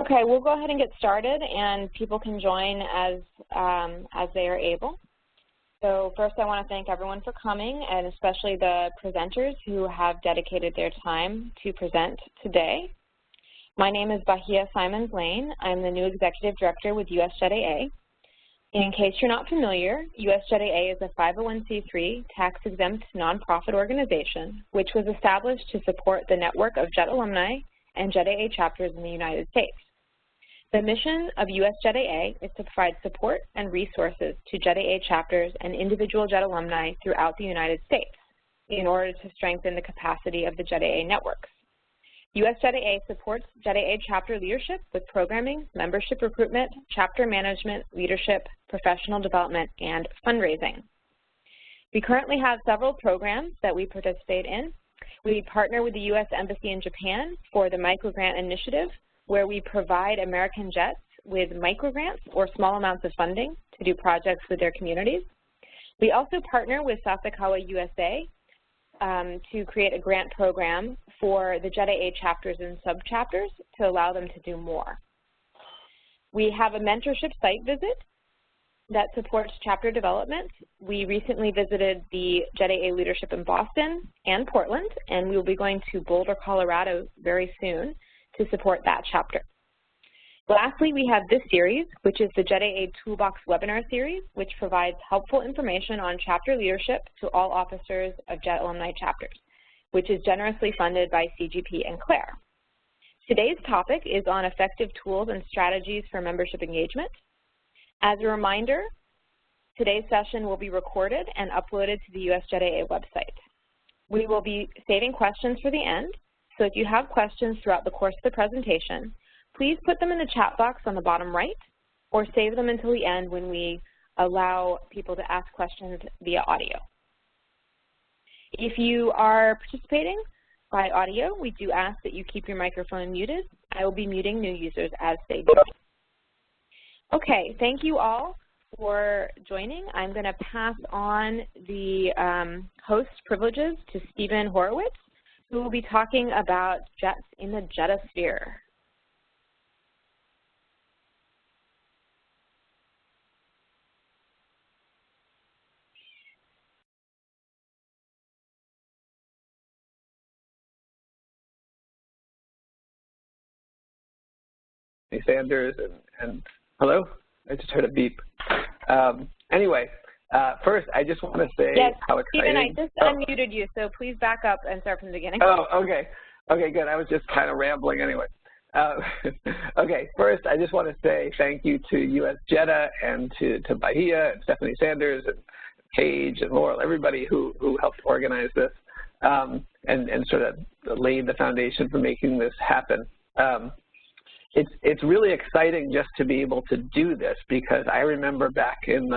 Okay, we'll go ahead and get started, and people can join as they are able. So first I want to thank everyone for coming, and especially the presenters who have dedicated their time to present today. My name is Bahia Simons-Lane. I'm the new Executive Director with US JETAA. In case you're not familiar, US JETAA is a 501c3 tax-exempt nonprofit organization which was established to support the network of JET alumni and JETAA chapters in the United States. The mission of US JETAA is to provide support and resources to JETAA chapters and individual JET alumni throughout the United States in order to strengthen the capacity of the JETAA networks. US JETAA supports JETAA chapter leadership with programming, membership recruitment, chapter management, leadership, professional development, and fundraising. We currently have several programs that we participate in. We partner with the U.S. Embassy in Japan for the Microgrant Initiative, where we provide American JETs with microgrants or small amounts of funding to do projects with their communities. We also partner with Sasakawa USA to create a grant program for the JETAA chapters and sub-chapters to allow them to do more. We have a mentorship site visit that supports chapter development. We recently visited the JETAA leadership in Boston and Portland, and we will be going to Boulder, Colorado very soon to support that chapter. Lastly, we have this series, which is the JETAA Toolbox webinar series, which provides helpful information on chapter leadership to all officers of JET alumni chapters, which is generously funded by CGP and CLARE. Today's topic is on effective tools and strategies for membership engagement. As a reminder, today's session will be recorded and uploaded to the US JETAA website. We will be saving questions for the end, so if you have questions throughout the course of the presentation, please put them in the chat box on the bottom right or save them until the end when we allow people to ask questions via audio. If you are participating by audio, we do ask that you keep your microphone muted. I will be muting new users as they join. Okay, thank you all for joining. I'm going to pass on the host privileges to Stephen Horowitz, who will be talking about JETs in the JETAsphere. Hey, Sanders, and hello? I just heard a beep. Anyway, first, I just want to say how exciting. Stephen, I just unmuted you, so please back up and start from the beginning. Oh, okay. Okay, good. I was just kind of rambling anyway. Okay, first, I just want to say thank you to US JETAA and to Bahia and Stephanie Sanders and Paige and Laurel, everybody who helped organize this and sort of laid the foundation for making this happen. It's really exciting just to be able to do this, because I remember back in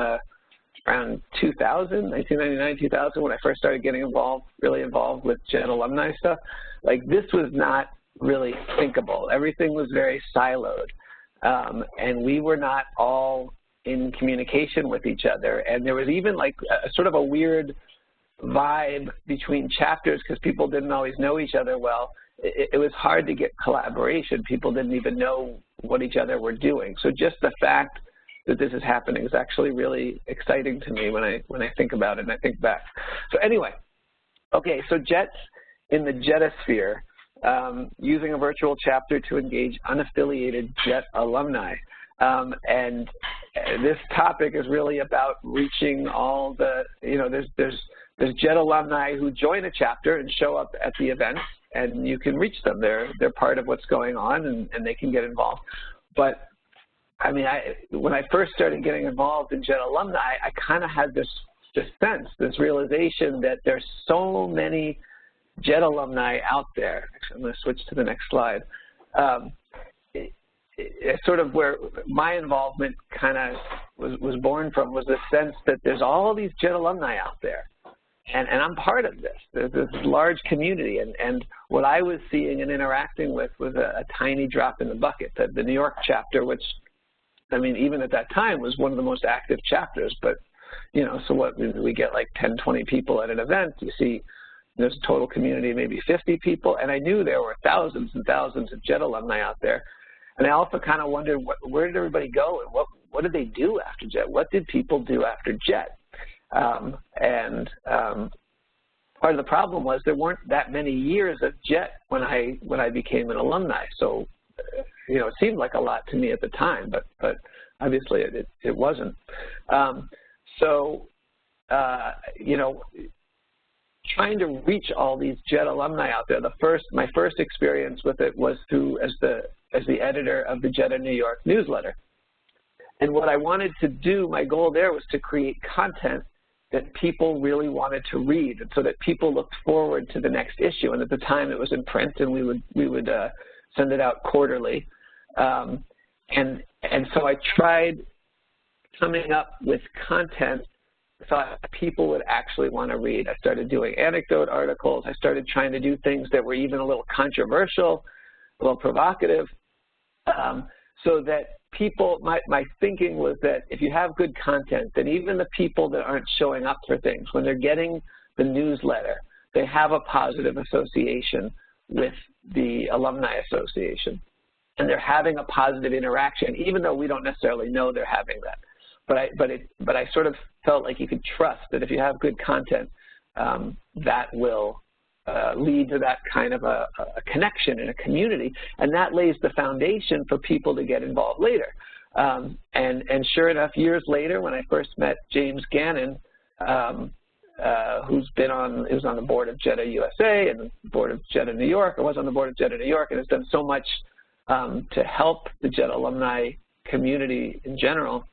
around 2000, 1999, 2000, when I first started getting really involved with JET alumni stuff, like this was not really thinkable. Everything was very siloed, and we were not all in communication with each other. And there was even like a sort of a weird vibe between chapters because people didn't always know each other well. It was hard to get collaboration. People didn't even know what each other were doing. So just the fact that this is happening is actually really exciting to me when I think about it and I think back. So anyway, okay, so JETs in the JETAsphere, using a virtual chapter to engage unaffiliated JET alumni. And this topic is really about reaching all the, there's JET alumni who join a chapter and show up at the events, and you can reach them. They're part of what's going on, and they can get involved. But I mean, when I first started getting involved in JET alumni, I kind of had this sense, this realization that there's so many JET alumni out there. Actually, I'm going to switch to the next slide. It's sort of where my involvement kind of was born from, was the sense that there's all these JET alumni out there. And I'm part of this. There's this large community, and what I was seeing and interacting with was a tiny drop in the bucket. The New York chapter, which, I mean, even at that time was one of the most active chapters, but, so what, we get like 10, 20 people at an event. You see there's a total community of maybe 50 people, and I knew there were thousands and thousands of JET alumni out there. And I also kind of wondered, where did everybody go, and what did they do after JET? What did people do after JET? Part of the problem was there weren't that many years of JET when I became an alumni. So, you know, it seemed like a lot to me at the time, but obviously it wasn't. You know, trying to reach all these JET alumni out there, my first experience with it was as the editor of the JETAA New York newsletter. And what I wanted to do, my goal there was to create content that people really wanted to read, and so that people looked forward to the next issue. And at the time, it was in print, and we would send it out quarterly. And so I tried coming up with content I thought people would actually want to read. I started doing anecdote articles. I started trying to do things that were even a little controversial, a little provocative, so that people, my thinking was that if you have good content, then even the people that aren't showing up for things, when they're getting the newsletter, they have a positive association with the Alumni Association. And they're having a positive interaction, even though we don't necessarily know they're having that. But I sort of felt like you could trust that if you have good content, that will lead to that kind of a connection in a community, and that lays the foundation for people to get involved later. And sure enough, years later, when I first met James Gannon, who's been on, he was on the board of JETAA USA and the board of JETAA New York, or was on the board of JETAA New York, and has done so much to help the JETAA alumni community in general.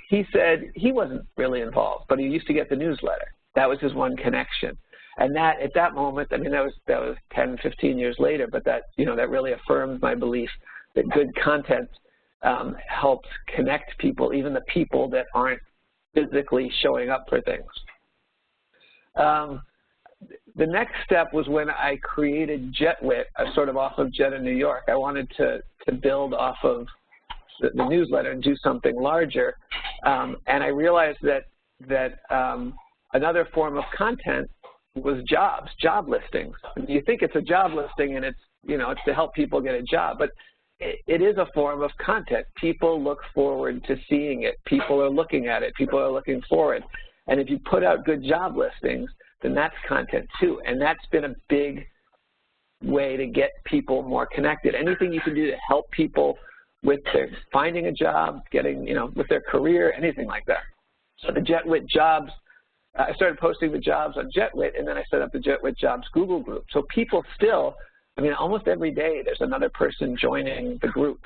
He said he wasn't really involved, but he used to get the newsletter. That was his one connection. And that, at that moment, I mean, that was 10, 15 years later, but that, you know, that really affirmed my belief that good content helps connect people, even the people that aren't physically showing up for things. The next step was when I created JetWit, sort of off of JETAA New York. I wanted to build off of the newsletter and do something larger, and I realized that another form of content was job listings. You think it's a job listing and it's, you know, it's to help people get a job, but it is a form of content. People look forward to seeing it. People are looking at it. People are looking forward. And if you put out good job listings, then that's content too. And that's been a big way to get people more connected. Anything you can do to help people with their finding a job, getting, you know, with their career, anything like that. So the JetWit jobs, I started posting the jobs on JetWit, and then I set up the JetWit jobs Google group. So people still, I mean, almost every day there's another person joining the group,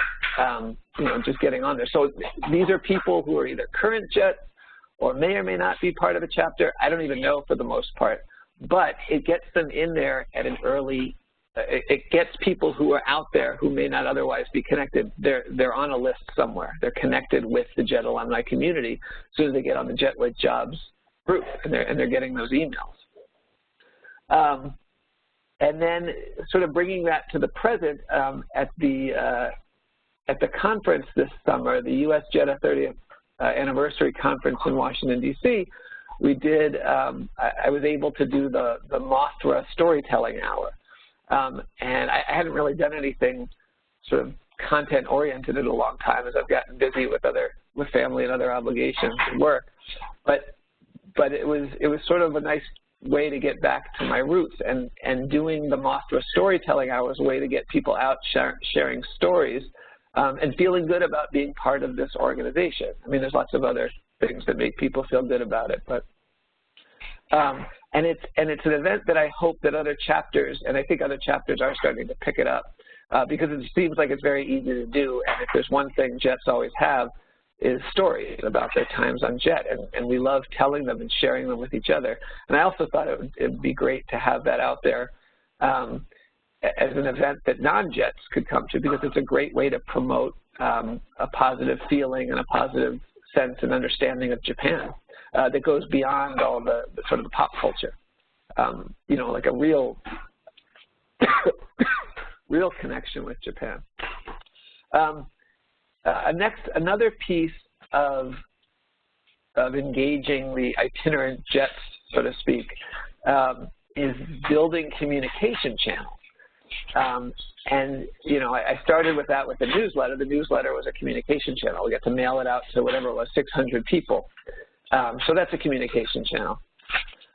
you know, just getting on there. So these are people who are either current Jets or may not be part of a chapter. I don't even know for the most part, but it gets them in there at an early, it gets people who are out there who may not otherwise be connected. They're on a list somewhere. They're connected with the JET alumni community as soon as they get on the JetWit jobs group, and they're getting those emails. And then sort of bringing that to the present, at the conference this summer, the US JETAA 30th anniversary conference in Washington, D.C., we did, I was able to do the Mothra storytelling hour. And I hadn't really done anything sort of content-oriented in a long time, as I've gotten busy with family and other obligations and work. But it was sort of a nice way to get back to my roots, and doing the Mothra storytelling hour was a way to get people out sharing stories and feeling good about being part of this organization. I mean, there's lots of other things that make people feel good about it, but and it's an event that I hope that other chapters, and I think other chapters are starting to pick it up, because it seems like it's very easy to do. And if there's one thing Jets always have, is stories about their times on JET, and we love telling them and sharing them with each other. And I also thought it would be great to have that out there as an event that non-Jets could come to, because it's a great way to promote a positive feeling and a positive sense and understanding of Japan that goes beyond all the sort of the pop culture. You know, like a real real connection with Japan. Another piece of engaging the itinerant Jets, so to speak, is building communication channels. And, you know, I started with that with the newsletter. The newsletter was a communication channel. We got to mail it out to whatever it was, 600 people. So that's a communication channel.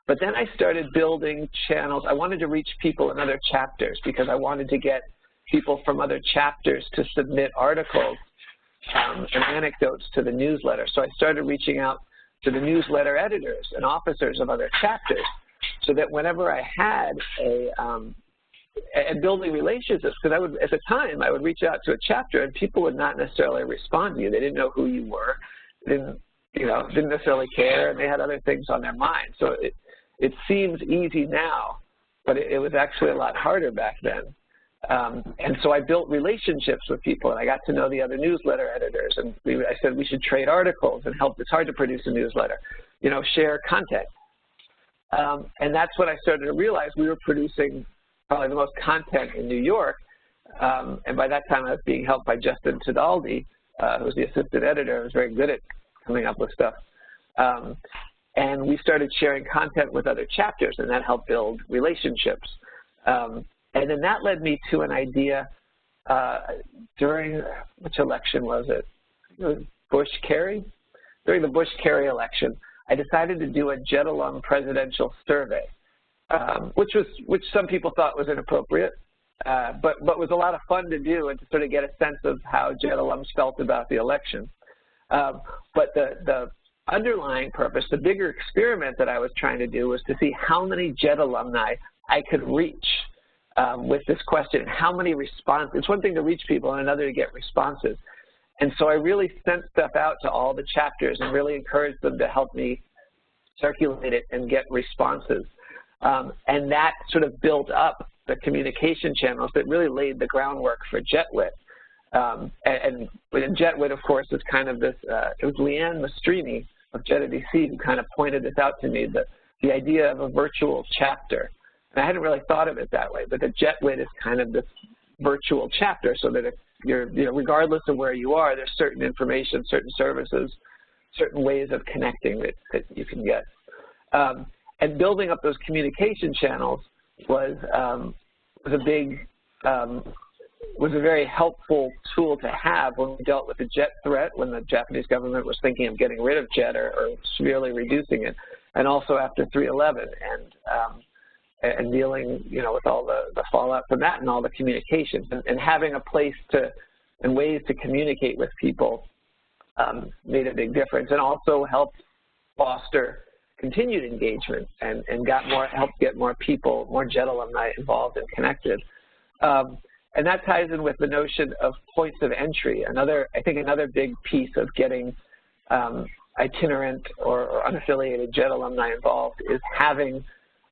But then I started building channels. I wanted to reach people in other chapters because I wanted to get people from other chapters to submit articles and anecdotes to the newsletter. So I started reaching out to the newsletter editors and officers of other chapters so that whenever I had and building relationships, because I would, at the time, I would reach out to a chapter and people would not necessarily respond to you. They didn't know who you were, didn't necessarily care, and they had other things on their mind. So it seems easy now, but it was actually a lot harder back then. And so I built relationships with people, and I got to know the other newsletter editors, and I said we should trade articles and help. It's hard to produce a newsletter, you know, share content. And that's when I started to realize we were producing probably the most content in New York, and by that time I was being helped by Justin Tidaldi, who was the assistant editor, who was very good at coming up with stuff. And we started sharing content with other chapters, and that helped build relationships. And then that led me to an idea during, which election was it? It was Bush-Kerry? During the Bush-Kerry election, I decided to do a JET alum presidential survey, which some people thought was inappropriate, but was a lot of fun to do and to sort of get a sense of how JET alums felt about the election. But the underlying purpose, the bigger experiment that I was trying to do was to see how many JET alumni I could reach with this question, how many responses. It's one thing to reach people and another to get responses. And so I really sent stuff out to all the chapters and really encouraged them to help me circulate it and get responses. And that sort of built up the communication channels that really laid the groundwork for JETWIT. And JETWIT, of course, is kind of this, it was Leanne Mastrini of JETAA-DC who kind of pointed this out to me, the idea of a virtual chapter. And I hadn't really thought of it that way, but the JETWIT is kind of this virtual chapter so that if you're, you know, regardless of where you are, there's certain information, certain services, certain ways of connecting that you can get. And building up those communication channels was a very helpful tool to have when we dealt with the JET threat, when the Japanese government was thinking of getting rid of JET or severely reducing it, and also after 3/11 and dealing, you know, with all the fallout from that and all the communications and having a place to and ways to communicate with people made a big difference, and also helped foster continued engagement and helped get more people, more JET alumni involved and connected. And that ties in with the notion of points of entry. I think another big piece of getting itinerant or unaffiliated JET alumni involved is having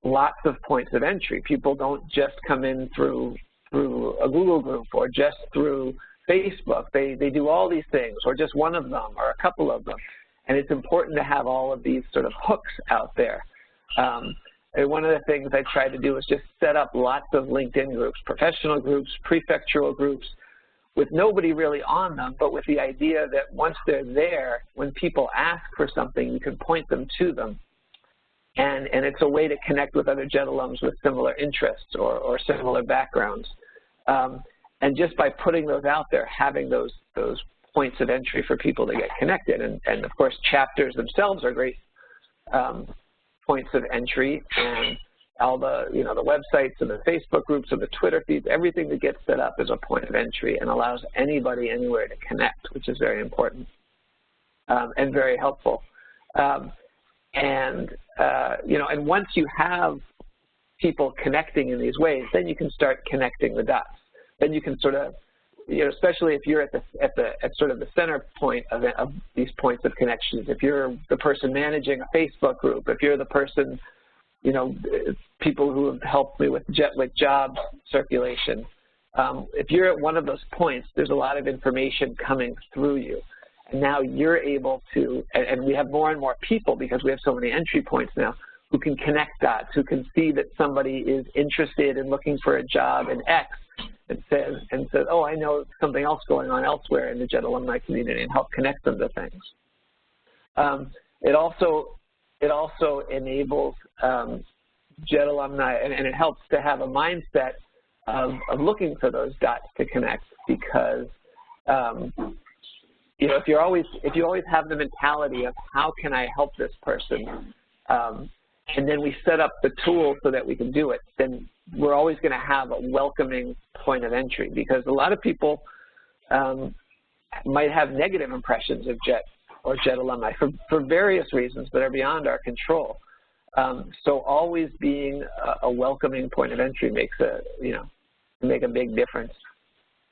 lots of points of entry. People don't just come in through a Google group or just through Facebook. They do all these things, or just one of them or a couple of them. And it's important to have all of these sort of hooks out there. And one of the things I tried to do was just set up lots of LinkedIn groups, professional groups, prefectural groups, with nobody really on them, but with the idea that once they're there, when people ask for something, you can point them to them. And it's a way to connect with other JET alums with similar interests or similar backgrounds. And just by putting those out there, having those points of entry for people to get connected. And of course, chapters themselves are great points of entry, and all the, you know, the websites and the Facebook groups and the Twitter feeds, everything that gets set up is a point of entry and allows anybody anywhere to connect, which is very important and very helpful. You know, and once you have people connecting in these ways, then you can start connecting the dots. Then you can sort of, you know, especially if you're at sort of the center point of these points of connections. If you're the person managing a Facebook group, if you're the person, you know, people who have helped me with JETWIT jobs circulation, if you're at one of those points, there's a lot of information coming through you. And now you're able to, and we have more and more people because we have so many entry points now, who can connect dots, who can see that somebody is interested in looking for a job in X and says, oh, I know something else going on elsewhere in the JET alumni community, and help connect them to things. It also enables JET alumni, and it helps to have a mindset of looking for those dots to connect, because you know, if you always have the mentality of how can I help this person, and then we set up the tool so that we can do it, then we're always going to have a welcoming point of entry, because a lot of people might have negative impressions of JET or JET alumni for various reasons that are beyond our control. So always being a welcoming point of entry makes make a big difference.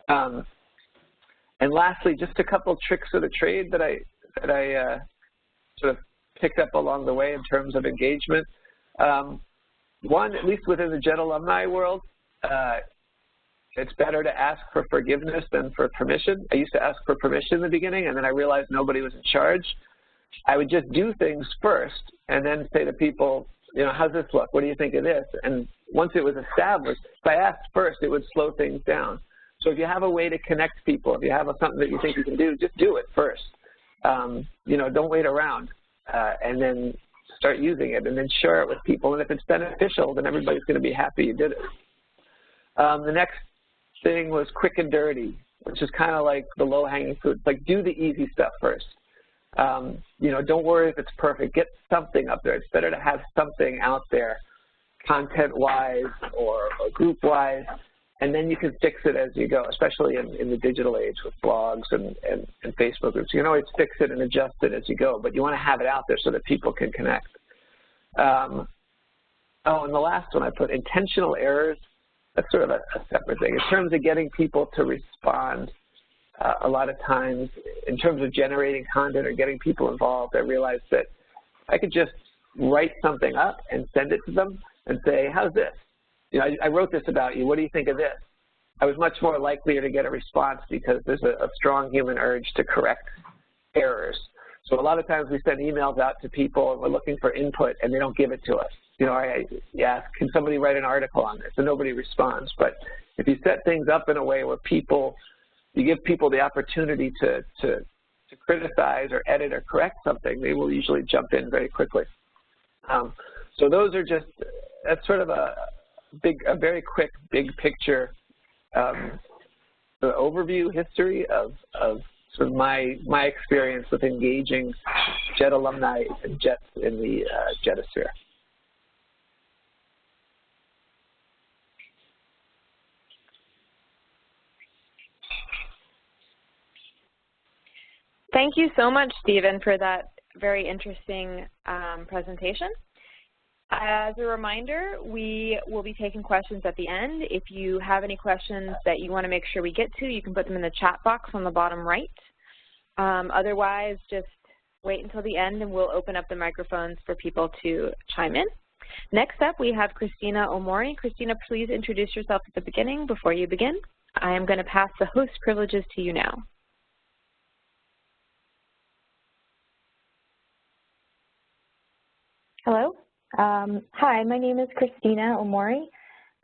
And lastly, just a couple tricks of the trade that I sort of picked up along the way in terms of engagement. One, at least within the JET alumni world, it's better to ask for forgiveness than for permission. I used to ask for permission in the beginning, and then I realized nobody was in charge. I would just do things first and then say to people, you know, how's this look? What do you think of this? And once it was established, if I asked first, it would slow things down. So if you have a way to connect people, if you have something that you think you can do, just do it first. You know, don't wait around, and then start using it, and then share it with people. And if it's beneficial, then everybody's going to be happy you did it. The next thing was quick and dirty, which is kind of like the low-hanging fruit. Like, do the easy stuff first. You know, don't worry if it's perfect. Get something up there. It's better to have something out there, content-wise or group-wise, and then you can fix it as you go, especially in the digital age with blogs and Facebook groups. You can always fix it and adjust it as you go, but you want to have it out there so that people can connect. Oh, and the last one I put, intentional errors. That's sort of a separate thing. In terms of getting people to respond, a lot of times, in terms of generating content or getting people involved, I realized that I could just write something up and send it to them and say, how's this? You know, I wrote this about you. What do you think of this? I was much more likely to get a response because there's a strong human urge to correct errors. So a lot of times we send emails out to people and we're looking for input and they don't give it to us. You know, I ask, can somebody write an article on this? And nobody responds. But if you set things up in a way where you give people the opportunity to criticize or edit or correct something, they will usually jump in very quickly. So those are just, that's sort of a very quick, big picture the overview history of sort of my experience with engaging JET alumni and JETs in the JETAsphere. Thank you so much, Stephen, for that very interesting presentation. As a reminder, we will be taking questions at the end. If you have any questions that you want to make sure we get to, you can put them in the chat box on the bottom right. Otherwise, just wait until the end and we'll open up the microphones for people to chime in. Next up, we have Christina Omori. Christina, please introduce yourself at the beginning before you begin. I am going to pass the host privileges to you now. Hello. Hi, my name is Christina Omori.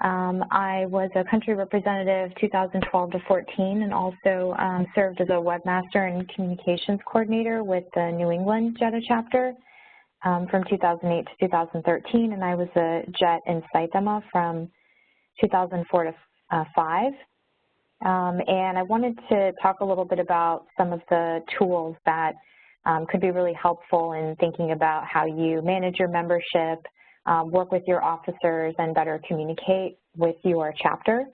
I was a country representative 2012 to 14 and also served as a webmaster and communications coordinator with the New England JETAA chapter from 2008 to 2013, and I was a JET in Saitama from 2004 to 5. And I wanted to talk a little bit about some of the tools that could be really helpful in thinking about how you manage your membership, work with your officers, and better communicate with your chapter.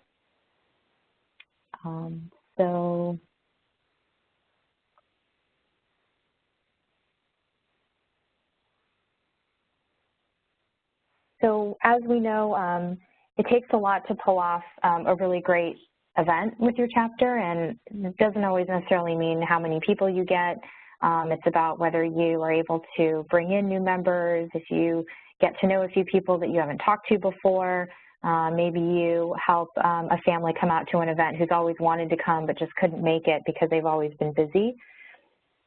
So as we know, it takes a lot to pull off a really great event with your chapter, and it doesn't always necessarily mean how many people you get. It's about whether you are able to bring in new members, if you get to know a few people that you haven't talked to before. Maybe you help a family come out to an event who's always wanted to come but just couldn't make it because they've always been busy.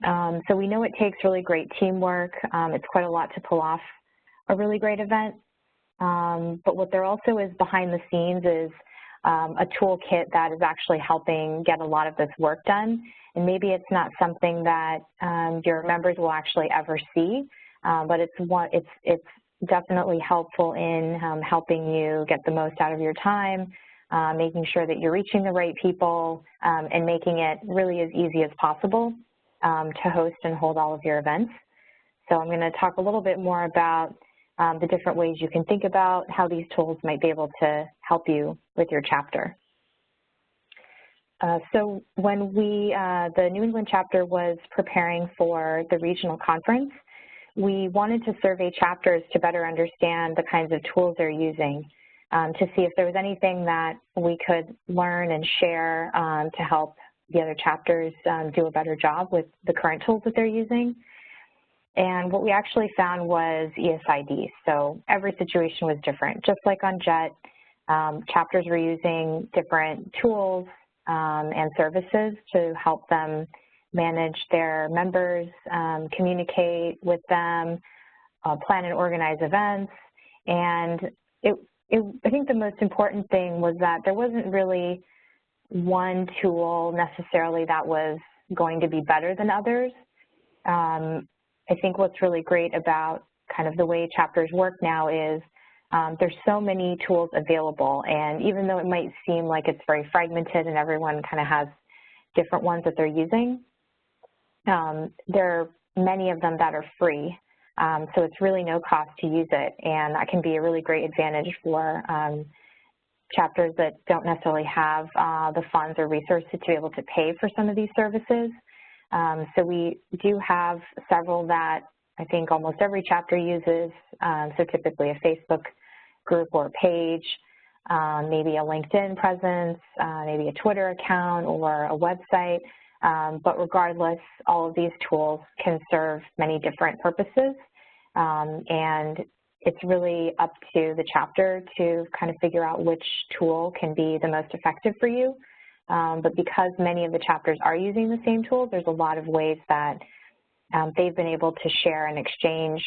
So we know it takes really great teamwork. It's quite a lot to pull off a really great event. But what there also is behind the scenes is a toolkit that is actually helping get a lot of this work done. And maybe it's not something that your members will actually ever see, but it's definitely helpful in helping you get the most out of your time, making sure that you're reaching the right people, and making it really as easy as possible to host and hold all of your events. So I'm going to talk a little bit more about the different ways you can think about how these tools might be able to help you with your chapter. So when the New England chapter was preparing for the regional conference, we wanted to survey chapters to better understand the kinds of tools they're using, to see if there was anything that we could learn and share to help the other chapters do a better job with the current tools that they're using. And what we actually found was ESID. So every situation was different. Just like on JET, chapters were using different tools and services to help them manage their members, communicate with them, plan and organize events. And I think the most important thing was that there wasn't really one tool necessarily that was going to be better than others. I think what's really great about kind of the way chapters work now is there's so many tools available, and even though it might seem like it's very fragmented and everyone kind of has different ones that they're using, there are many of them that are free, so it's really no cost to use it, and that can be a really great advantage for chapters that don't necessarily have the funds or resources to be able to pay for some of these services. So we do have several that I think almost every chapter uses, so typically a Facebook group or a page, maybe a LinkedIn presence, maybe a Twitter account or a website, but regardless, all of these tools can serve many different purposes, and it's really up to the chapter to kind of figure out which tool can be the most effective for you. But because many of the chapters are using the same tools, there's a lot of ways that they've been able to share and exchange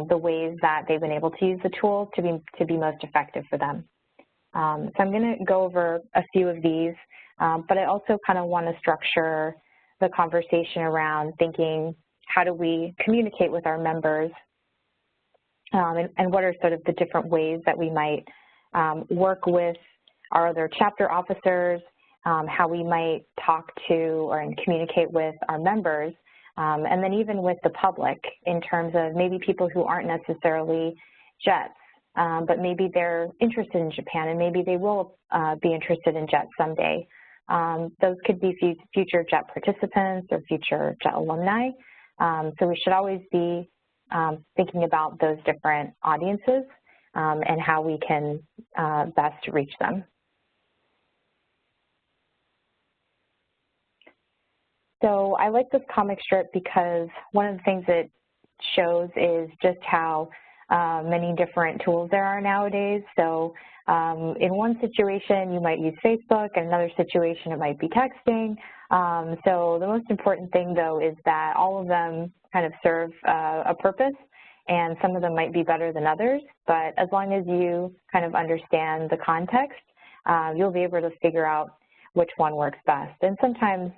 the ways that they've been able to use the tools to be most effective for them. So I'm going to go over a few of these, but I also kind of want to structure the conversation around thinking, how do we communicate with our members, and what are sort of the different ways that we might work with our other chapter officers, how we might talk to or communicate with our members, and then even with the public in terms of maybe people who aren't necessarily JETs, but maybe they're interested in Japan and maybe they will be interested in JET someday. Those could be future JET participants or future JET alumni. So we should always be thinking about those different audiences and how we can best reach them. So I like this comic strip because one of the things it shows is just how many different tools there are nowadays. So in one situation, you might use Facebook, in another situation, it might be texting. So the most important thing, though, is that all of them kind of serve a purpose, and some of them might be better than others. But as long as you kind of understand the context, you'll be able to figure out which one works best. And sometimes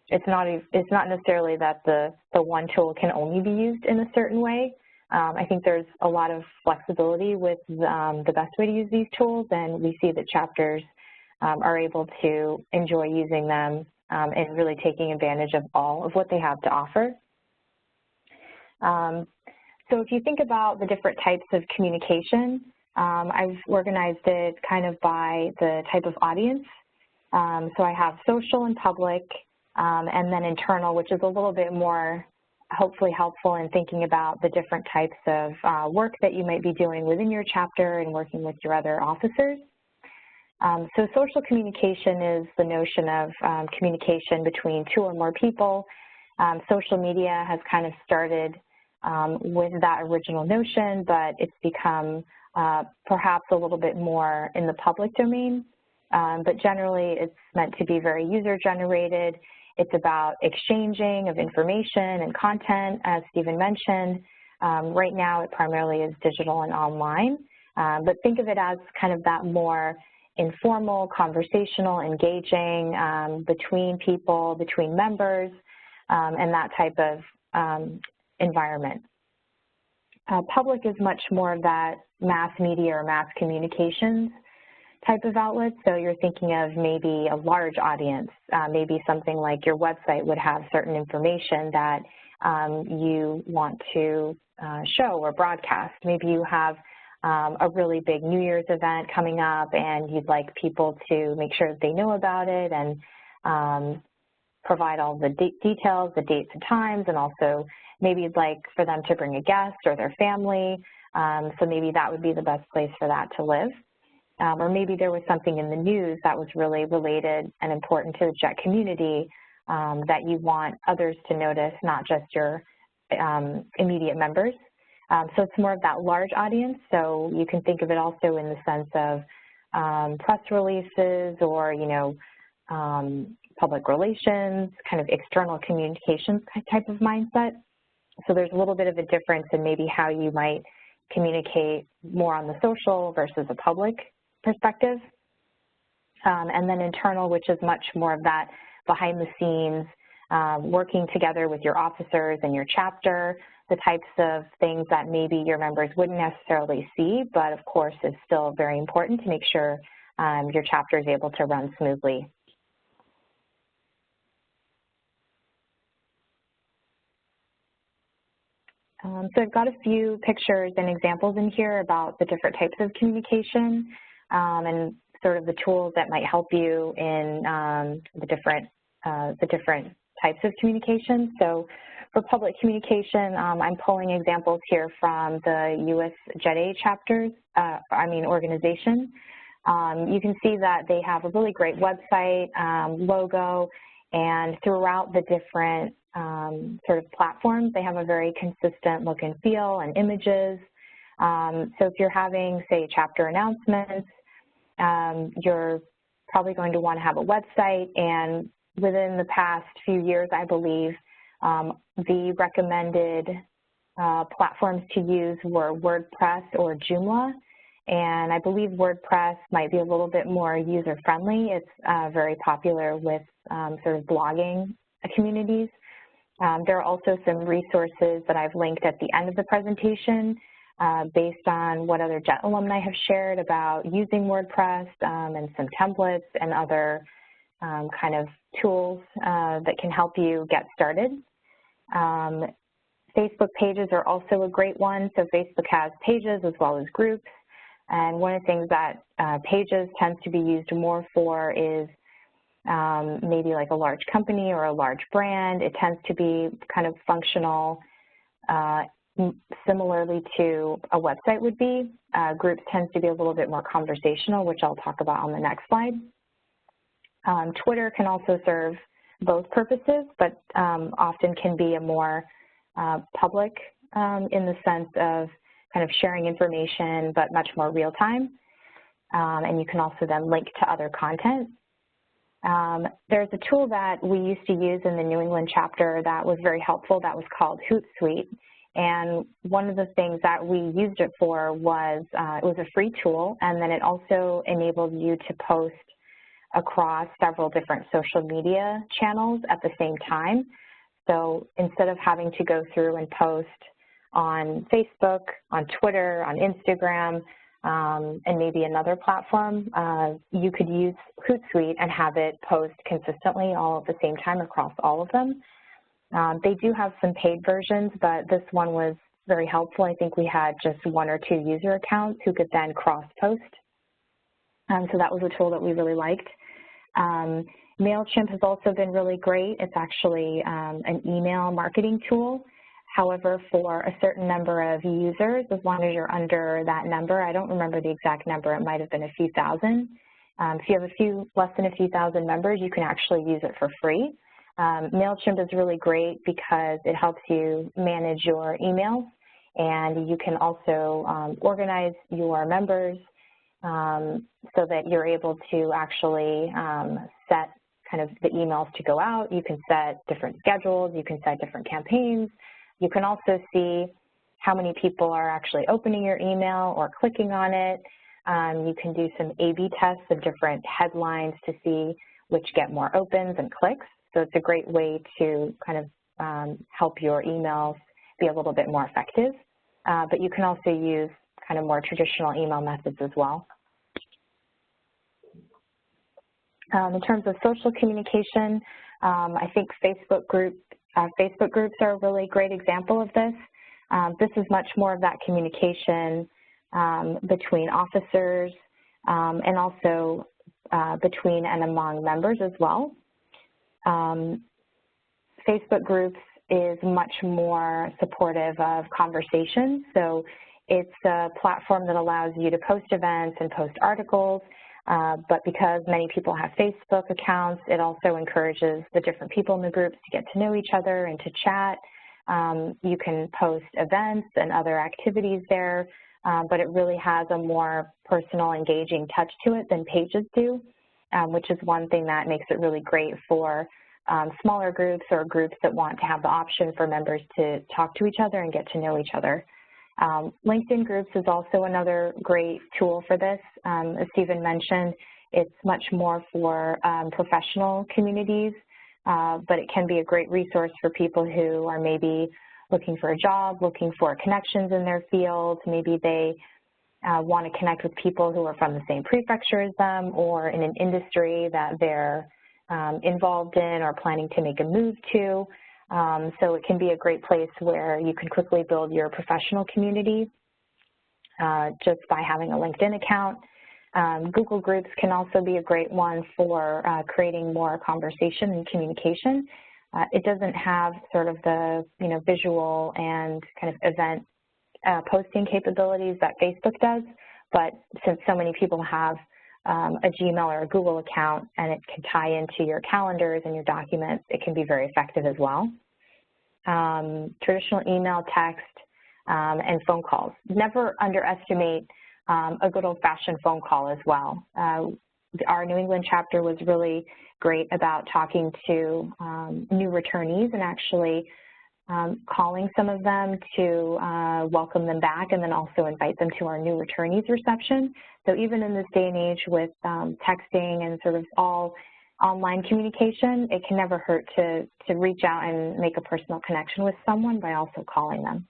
it's not necessarily that the one tool can only be used in a certain way. I think there's a lot of flexibility with the best way to use these tools, and we see that chapters are able to enjoy using them and really taking advantage of all of what they have to offer. So if you think about the different types of communication, I've organized it kind of by the type of audience. So I have social and public, and then internal, which is a little bit more hopefully helpful in thinking about the different types of work that you might be doing within your chapter and working with your other officers. So social communication is the notion of communication between two or more people. Social media has kind of started with that original notion, but it's become perhaps a little bit more in the public domain. But generally, it's meant to be very user-generated. It's about exchanging of information and content, as Stephen mentioned. Right now, it primarily is digital and online, but think of it as kind of that more informal, conversational, engaging between people, between members, and that type of environment. Public is much more of that mass media or mass communications type of outlets. So you're thinking of maybe a large audience, maybe something like your website would have certain information that you want to show or broadcast. Maybe you have a really big New Year's event coming up and you'd like people to make sure that they know about it and provide all the details, the dates and times, and also maybe you'd like for them to bring a guest or their family. So maybe that would be the best place for that to live. Or maybe there was something in the news that was really related and important to the JET community that you want others to notice, not just your immediate members. So it's more of that large audience. So you can think of it also in the sense of press releases or, public relations, kind of external communications type of mindset. So there's a little bit of a difference in maybe how you might communicate more on the social versus a public perspective. And then internal, which is much more of that behind the scenes, working together with your officers and your chapter, the types of things that maybe your members wouldn't necessarily see, but of course is still very important to make sure your chapter is able to run smoothly. So I've got a few pictures and examples in here about the different types of communication and sort of the tools that might help you in the different types of communication. So for public communication, I'm pulling examples here from the US JETAA chapters, organization. You can see that they have a really great website, logo, and throughout the different sort of platforms, they have a very consistent look and feel and images. So if you're having, say, chapter announcements, you're probably going to want to have a website, and within the past few years, I believe, the recommended platforms to use were WordPress or Joomla, and I believe WordPress might be a little bit more user-friendly. It's very popular with sort of blogging communities. There are also some resources that I've linked at the end of the presentation based on what other JET alumni have shared about using WordPress and some templates and other kind of tools that can help you get started. Facebook pages are also a great one. So Facebook has pages as well as groups. And one of the things that pages tends to be used more for is maybe like a large company or a large brand. It tends to be kind of functional similarly to a website would be. Groups tends to be a little bit more conversational, which I'll talk about on the next slide. Twitter can also serve both purposes, but often can be a more public in the sense of kind of sharing information, but much more real time. And you can also then link to other content. There's a tool that we used to use in the New England chapter that was very helpful that was called Hootsuite. And one of the things that we used it for was, it was a free tool, and then it also enabled you to post across several different social media channels at the same time. So instead of having to go through and post on Facebook, on Twitter, on Instagram, and maybe another platform, you could use Hootsuite and have it post consistently all at the same time across all of them. They do have some paid versions, but this one was very helpful. I think we had just 1 or 2 user accounts who could then cross-post. So that was a tool that we really liked. Mailchimp has also been really great. It's actually an email marketing tool. However, for a certain number of users, as long as you're under that number, I don't remember the exact number, it might have been a few thousand. If you have less than a few thousand members, you can actually use it for free. Mailchimp is really great because it helps you manage your emails, and you can also organize your members so that you're able to actually set kind of the emails to go out. You can set different schedules, you can set different campaigns. You can also see how many people are actually opening your email or clicking on it. You can do some A/B tests of different headlines to see which get more opens and clicks. So it's a great way to kind of help your emails be a little bit more effective. But you can also use kind of more traditional email methods as well. In terms of social communication, I think Facebook groups are a really great example of this. This is much more of that communication between officers and also between and among members as well. Facebook groups is much more supportive of conversation. So it's a platform that allows you to post events and post articles, but because many people have Facebook accounts, it also encourages the different people in the groups to get to know each other and to chat. You can post events and other activities there, but it really has a more personal, engaging touch to it than pages do, which is one thing that makes it really great for smaller groups or groups that want to have the option for members to talk to each other and get to know each other. LinkedIn groups is also another great tool for this. As Stephen mentioned, it's much more for professional communities, but it can be a great resource for people who are maybe looking for a job, looking for connections in their field. Maybe they want to connect with people who are from the same prefecture as them or in an industry that they're involved in or planning to make a move to. So it can be a great place where you can quickly build your professional community just by having a LinkedIn account. Google Groups can also be a great one for creating more conversation and communication. It doesn't have sort of the visual and kind of event posting capabilities that Facebook does, but since so many people have a Gmail or a Google account and it can tie into your calendars and your documents, it can be very effective as well. Traditional email, text, and phone calls. Never underestimate a good old-fashioned phone call as well. Our New England chapter was really great about talking to new returnees and actually calling some of them to welcome them back and then also invite them to our new returnees reception. So even in this day and age with texting and sort of all online communication, it can never hurt to reach out and make a personal connection with someone by also calling them.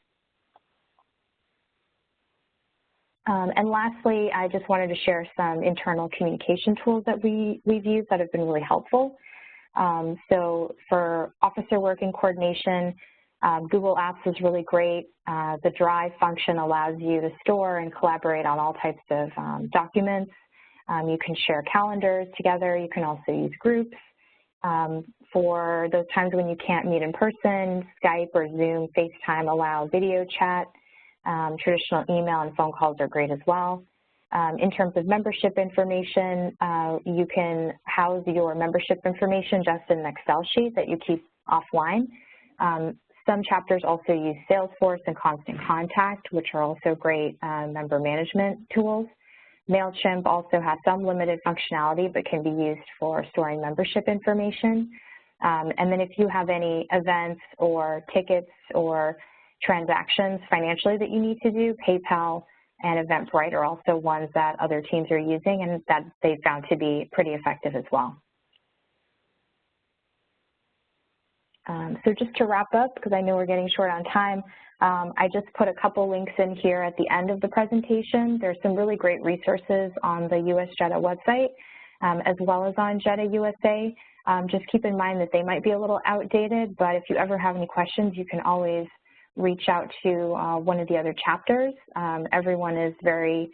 And lastly, I just wanted to share some internal communication tools that we've used that have been really helpful. So for officer work and coordination, Google Apps is really great. The Drive function allows you to store and collaborate on all types of documents. You can share calendars together. You can also use groups. For those times when you can't meet in person, Skype or Zoom, FaceTime allow video chat. Traditional email and phone calls are great as well. In terms of membership information, you can house your membership information just in an Excel sheet that you keep offline. Some chapters also use Salesforce and Constant Contact, which are also great member management tools. Mailchimp also has some limited functionality but can be used for storing membership information. And then if you have any events or tickets or transactions financially that you need to do, PayPal and Eventbrite are also ones that other teams are using and that they found to be pretty effective as well. So just to wrap up, because I know we're getting short on time, I just put a couple links in here at the end of the presentation. There's some really great resources on the US JETAA website, as well as on JETAA USA. Just keep in mind that they might be a little outdated, but if you ever have any questions, you can always reach out to one of the other chapters. Everyone is very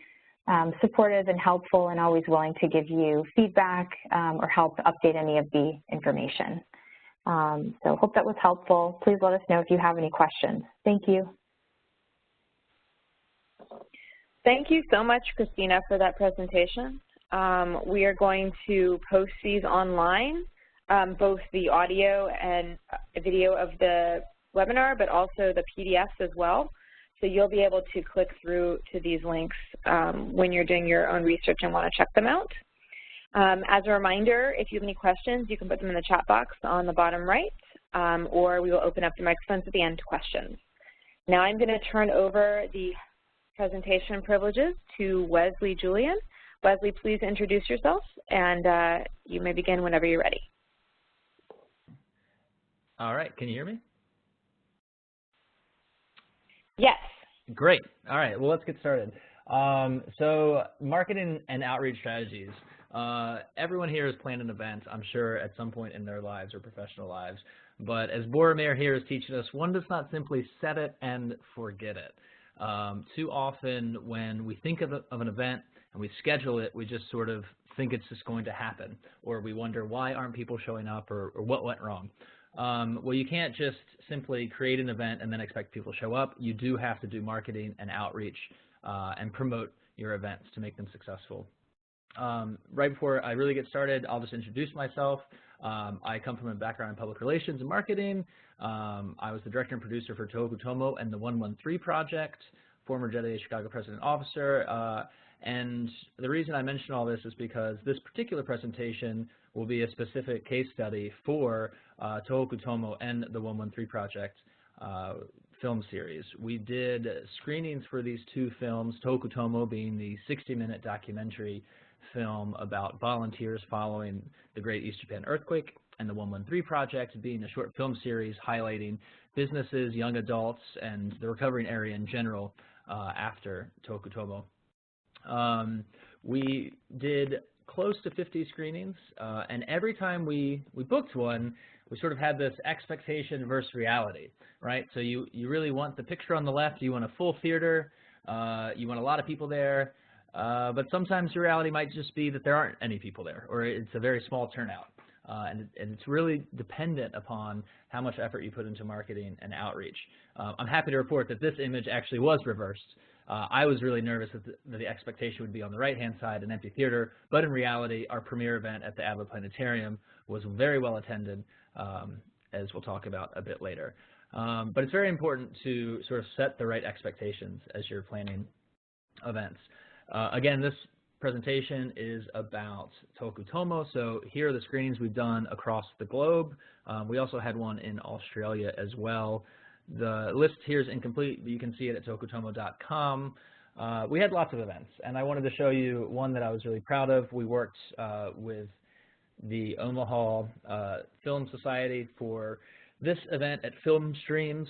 supportive and helpful and always willing to give you feedback or help update any of the information. So hope that was helpful. Please let us know if you have any questions. Thank you. Thank you so much, Christina, for that presentation. We are going to post these online, both the audio and video of the webinar, but also the PDFs as well. So you'll be able to click through to these links when you're doing your own research and want to check them out. As a reminder, if you have any questions, you can put them in the chat box on the bottom right, or we will open up the microphones at the end to questions. Now I'm going to turn over the presentation privileges to Wesley Julian. Wesley, please introduce yourself, and you may begin whenever you're ready. All right, can you hear me? Yes. Great. All right, well, let's get started. So marketing and outreach strategies. Everyone here has planned an event, I'm sure, at some point in their lives or professional lives. But as Boromir here is teaching us, one does not simply set it and forget it. Too often when we think of an event and we schedule it, we just sort of think it's just going to happen, or we wonder why aren't people showing up, or what went wrong. Well, you can't just simply create an event and then expect people to show up. You do have to do marketing and outreach and promote your events to make them successful. Right before I really get started, I'll just introduce myself. I come from a background in public relations and marketing. I was the director and producer for Tohoku Tomo and the 113 Project, former JETAA Chicago President Officer. And the reason I mention all this is because this particular presentation will be a specific case study for Tohoku Tomo and the 113 Project film series. We did screenings for these two films, Tohoku Tomo being the 60-minute documentary film about volunteers following the Great East Japan Earthquake, and the 113 Project being a short film series highlighting businesses, young adults, and the recovering area in general after Tohoku Tomo. We did close to 50 screenings, and every time we booked one, we sort of had this expectation versus reality, right? So you really want the picture on the left, you want a full theater, you want a lot of people there, but sometimes the reality might just be that there aren't any people there, or it's a very small turnout. And it's really dependent upon how much effort you put into marketing and outreach. I'm happy to report that this image actually was reversed. I was really nervous that the expectation would be on the right-hand side, an empty theater, but in reality, our premiere event at the Ava Planetarium was very well attended, as we'll talk about a bit later. But it's very important to sort of set the right expectations as you're planning events. Again, this presentation is about Tohoku Tomo, so here are the screenings we've done across the globe. We also had one in Australia as well. The list here is incomplete, but you can see it at tohokutomo.com. We had lots of events, and I wanted to show you one that I was really proud of. We worked with the Omaha Film Society for this event at Film Streams.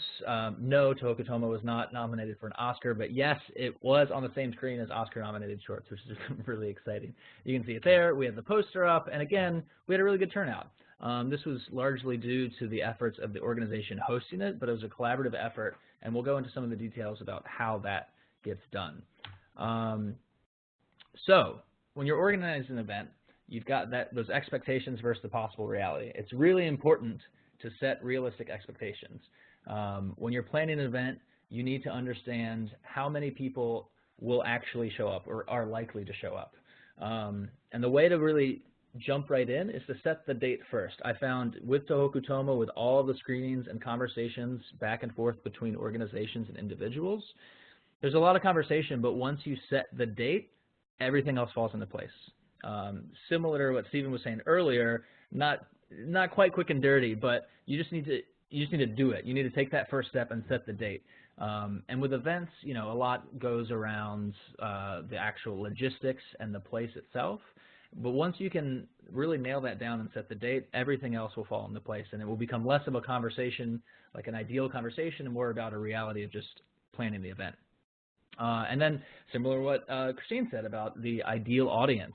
No, Tohoku Tomo was not nominated for an Oscar, but yes, it was on the same screen as Oscar-nominated shorts, which is really exciting. You can see it there. We had the poster up, and again, we had a really good turnout. This was largely due to the efforts of the organization hosting it, but it was a collaborative effort, and we'll go into some of the details about how that gets done. So when you're organizing an event, you've got those expectations versus the possible reality. It's really important to set realistic expectations. When you're planning an event, you need to understand how many people will actually show up or are likely to show up. And the way to really jump right in is to set the date first. I found with Tohoku Tomo, with all of the screenings and conversations back and forth between organizations and individuals, there's a lot of conversation, but once you set the date, everything else falls into place. Similar to what Stephen was saying earlier, not quite quick and dirty, but you just need to do it. You need to take that first step and set the date. And with events, you know, a lot goes around the actual logistics and the place itself. But once you can really nail that down and set the date, everything else will fall into place, and it will become less of a conversation, like an ideal conversation, and more about a reality of just planning the event. And then similar to what Christine said about the ideal audience.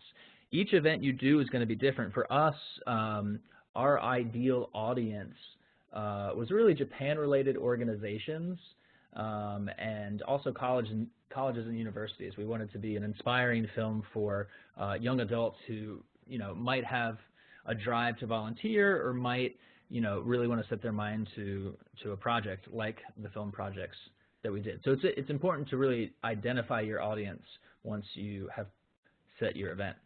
Each event you do is going to be different. For us, our ideal audience was really Japan-related organizations and also colleges and universities. We wanted to be an inspiring film for young adults who, you know, might have a drive to volunteer or might, you know, really want to set their mind to a project like the film projects that we did. So it's important to really identify your audience once you have set your event.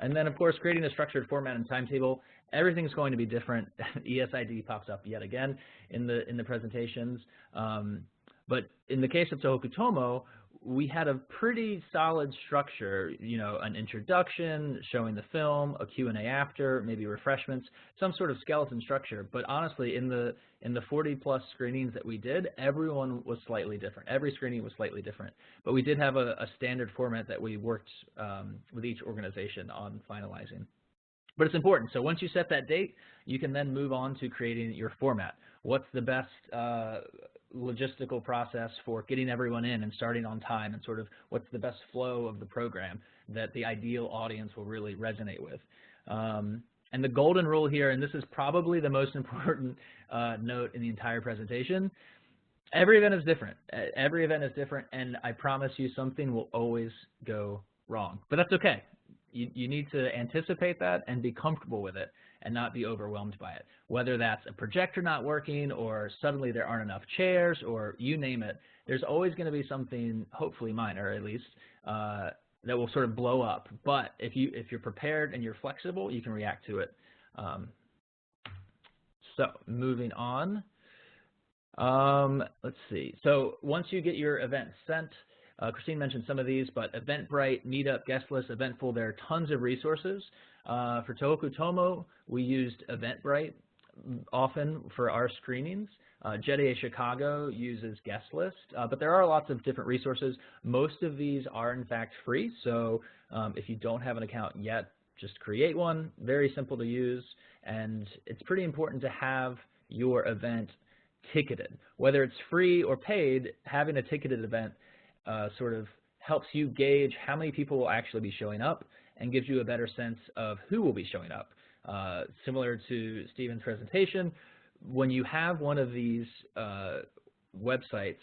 And then, of course, creating a structured format and timetable. Everything's going to be different. ESID pops up yet again in the presentations. But in the case of Tohoku Tomo, we had a pretty solid structure, you know, an introduction, showing the film, a Q&A after, maybe refreshments, some sort of skeleton structure. But honestly, in the 40-plus screenings that we did, everyone was slightly different. Every screening was slightly different. But we did have a standard format that we worked with each organization on finalizing. But it's important. So once you set that date, you can then move on to creating your format. What's the best logistical process for getting everyone in and starting on time, and sort of what's the best flow of the program. that the ideal audience will really resonate with. And the golden rule here, and this is probably the most important note in the entire presentation, every event is different. Every event is different, and I promise you something will always go wrong. But that's okay. You need to anticipate that and be comfortable with it and not be overwhelmed by it. Whether that's a projector not working or suddenly there aren't enough chairs or you name it, there's always going to be something, hopefully minor at least, that will sort of blow up. But if you're prepared and you're flexible, you can react to it. So moving on. Let's see. So once you get your event sent, Christine mentioned some of these, but Eventbrite, Meetup, Guest List, Eventful, there are tons of resources. For Tohoku Tomo, we used Eventbrite often for our screenings. JETAA Chicago uses Guest List, but there are lots of different resources. Most of these are in fact free, so if you don't have an account yet, just create one. Very simple to use, and it's pretty important to have your event ticketed. Whether it's free or paid, having a ticketed event sort of helps you gauge how many people will actually be showing up and gives you a better sense of who will be showing up. Similar to Stephen's presentation, when you have one of these websites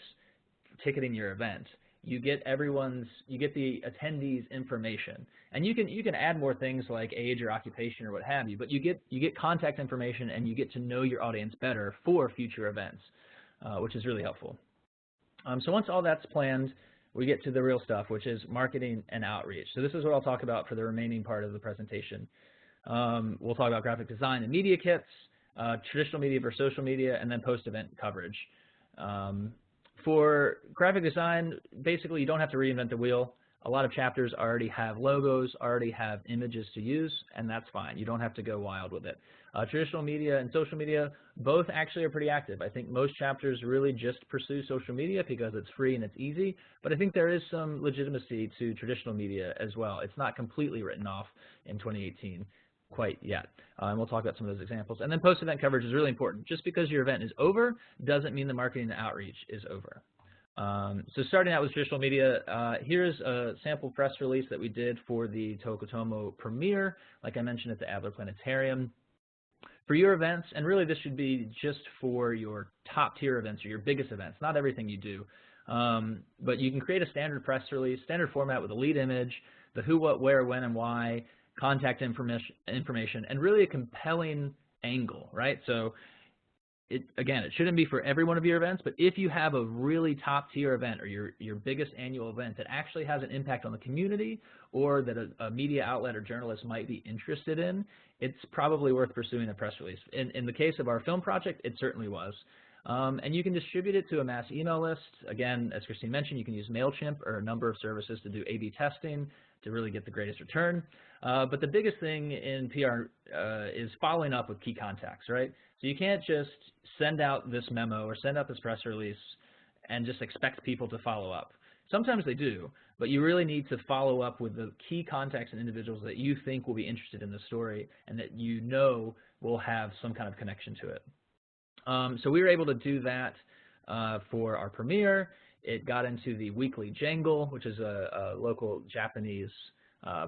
ticketing your event, you get the attendees' information, and you can add more things like age or occupation or what have you, but you get contact information and you get to know your audience better for future events, which is really helpful. So once all that's planned, we get to the real stuff, which is marketing and outreach. So this is what I'll talk about for the remaining part of the presentation. We'll talk about graphic design and media kits, traditional media versus social media, and then post-event coverage. For graphic design, basically you don't have to reinvent the wheel. A lot of chapters already have logos, already have images to use, and that's fine. You don't have to go wild with it. Traditional media and social media, both actually are pretty active. I think most chapters really just pursue social media because it's free and it's easy, but I think there is some legitimacy to traditional media as well. It's not completely written off in 2018 quite yet, and we'll talk about some of those examples. And then post-event coverage is really important. Just because your event is over doesn't mean the marketing and outreach is over. So starting out with traditional media, here's a sample press release that we did for the Tohoku Tomo premiere, like I mentioned at the Adler Planetarium. For your events, and really this should be just for your top tier events or your biggest events, not everything you do, but you can create a standard press release, standard format with a lead image, the who, what, where, when, and why, contact information, and really a compelling angle, right? So again, it shouldn't be for every one of your events, but if you have a really top tier event or your biggest annual event that actually has an impact on the community or that a media outlet or journalist might be interested in, it's probably worth pursuing a press release. In the case of our film project, it certainly was. And you can distribute it to a mass email list. Again, as Christine mentioned, you can use Mailchimp or a number of services to do A/B testing to really get the greatest return. But the biggest thing in PR is following up with key contacts, right? So you can't just send out this memo or send out this press release and just expect people to follow up. Sometimes they do, but you really need to follow up with the key contacts and individuals that you think will be interested in the story and that you know will have some kind of connection to it. So we were able to do that for our premiere. It got into the weekly jangle, which is a local Japanese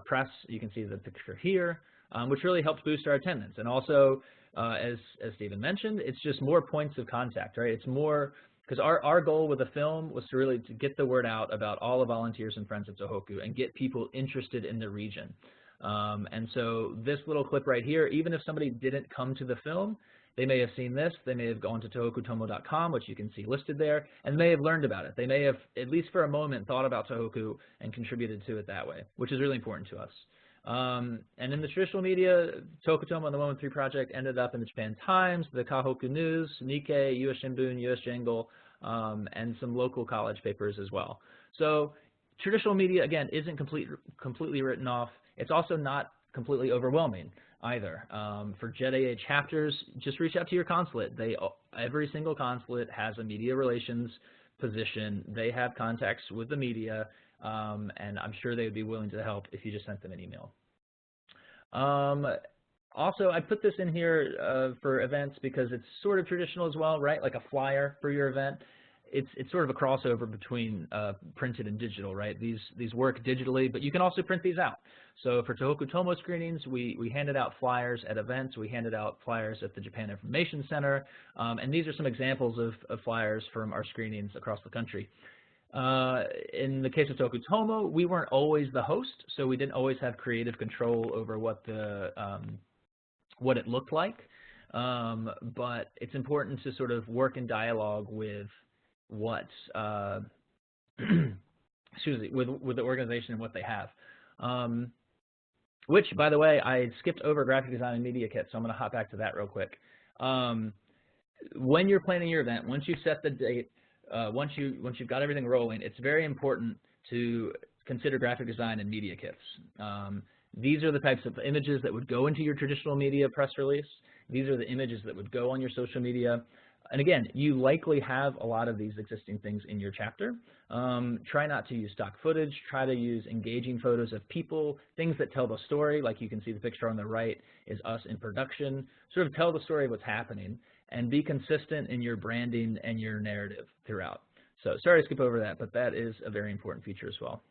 press. You can see the picture here, which really helped boost our attendance. And also, as Stephen mentioned, it's just more points of contact, right? It's more, because our goal with the film was to really get the word out about all the volunteers and friends of Tohoku and get people interested in the region. And so this little clip right here, even if somebody didn't come to the film, they may have seen this, they may have gone to tohokutomo.com, which you can see listed there, and may have learned about it. They may have, at least for a moment, thought about Tohoku and contributed to it that way, which is really important to us. And in the traditional media, Tohoku Tomo and the 113 Project ended up in the Japan Times, the Kahoku News, Nikkei, US Shimbun, US Jangle, and some local college papers as well. So traditional media, again, isn't completely written off. It's also not completely overwhelming either. For JETAA chapters, just reach out to your consulate. Every single consulate has a media relations position. They have contacts with the media, and I'm sure they would be willing to help if you just sent them an email. Also, I put this in here for events because it's sort of traditional as well, right? Like a flyer for your event. it's sort of a crossover between printed and digital, right? These work digitally, but you can also print these out. So for Tohoku Tomo screenings, we handed out flyers at events. We handed out flyers at the Japan Information Center. And these are some examples of flyers from our screenings across the country. In the case of Tohoku Tomo, we weren't always the host, so we didn't always have creative control over what it looked like. But it's important to sort of work in dialogue with what, excuse me, with the organization and what they have. Which, by the way, I skipped over graphic design and media kit, so I'm going to hop back to that real quick. When you're planning your event, once you set the date, once you've got everything rolling, it's very important to consider graphic design and media kits. These are the types of images that would go into your traditional media press release. These are the images that would go on your social media. And again, you likely have a lot of these existing things in your chapter. Try not to use stock footage. Try to use engaging photos of people, things that tell the story, like you can see the picture on the right is us in production. Sort of tell the story of what's happening and be consistent in your branding and your narrative throughout. So sorry to skip over that, but that is a very important feature as well.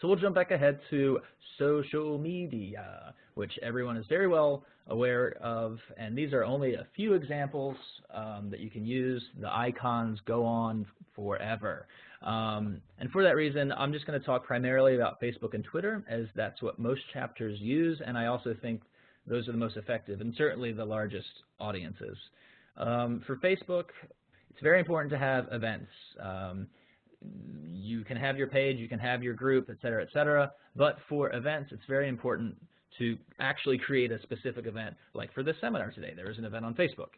So we'll jump back ahead to social media, which everyone is very well aware of, and these are only a few examples that you can use. The icons go on forever. And for that reason, I'm just going to talk primarily about Facebook and Twitter, as that's what most chapters use, and I also think those are the most effective and certainly the largest audiences. For Facebook, it's very important to have events. You can have your page, you can have your group, et cetera, but for events, it's very important to actually create a specific event. Like for this seminar today, there is an event on Facebook.